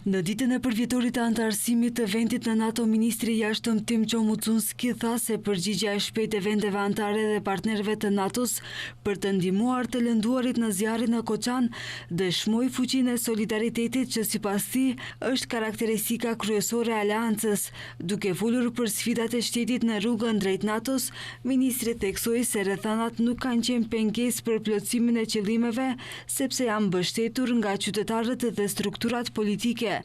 Në ditën e përvjetorit të antarësimit të vendit në NATO, ministri i jashtëm Tim Çomucunski tha se përgjigjja e shpejtë e vendeve anëtare dhe partnerëve të NATO-s për të ndihmuar të lënduarit në zjarrin në Koçan dëshmoi fuqinë e solidaritetit që sipas tij është karakteristika kryesore e aleancës. Duke folur për sfidat e shtetit në rrugën drejt NATO-s, ministri theksoi se rrethanat nuk kanë qenë pengesë për plotësimin e qëllimeve, sepse janë mbështetur nga qytetarët dhe strukturat politike.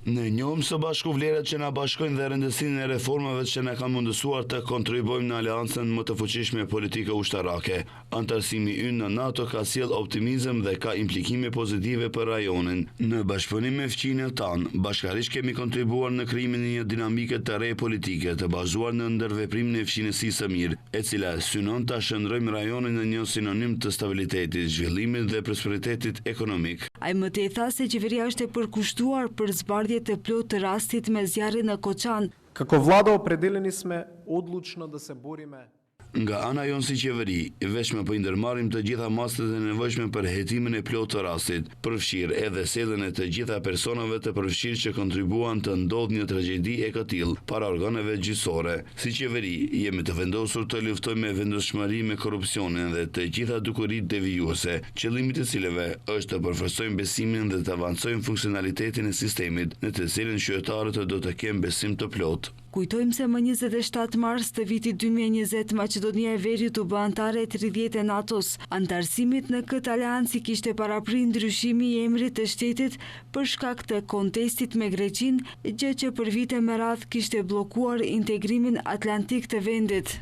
Ne njohim së bashku vlerat që na bashkojnë dhe rëndësinë e reformave që na kanë mundësuar të kontribuojmë në aleancën më të fuqishme politike ushtarake. Antarësimi ynë në NATO ka sjell optimizëm dhe ka implikime pozitive për rajonin. Në bashkëpunim me fqinjët tanë, bashkërisht kemi kontribuar në krijimin e një dinamike të re politike të bazuar në ndërveprimin e fqinjësisë së mirë, e cila synon ta shndrojmë rajonin në një sinonim të stabilitetit, zhvillimit dhe prosperitetit ekonomik. Ai më tej tha se qeveria është e përkushtuar për zbardhje të plotë të rastit me zjarrin në Koçan. Како влада определени сме одлучно да се бориме. Nga ana jonë si qeveri, vetëm po i ndërmarrim të gjitha masat e nevojshme për hetimin e plotë të rastit, përfshirë edhe sjelljen e të gjitha personave të përfshirë që kontribuan të ndodhë një tragjedi e këtillë para organeve gjyqësore. Si qeveri, jemi të vendosur të luftojmë me vendosmëri me korrupsionin dhe të gjitha dukuritë devijuese, qëllimi i cilëve është të përforcojmë besimin dhe të avancojmë funksionalitetin e sistemit, në të cilin qytetarët do të kenë besim të plotë. Kujtojmë se më 27 mars të vitit 2020 Maqedonia e Veriut u bë anëtare e 30 e NATO-s. Antarësimit në këtë aleancë kishte paraprit ndryshimi i emrit të shtetit për shkak të kontestit me Greqinë, gjë që për vite me radhë kishte bllokuar integrimin atlantik të vendit.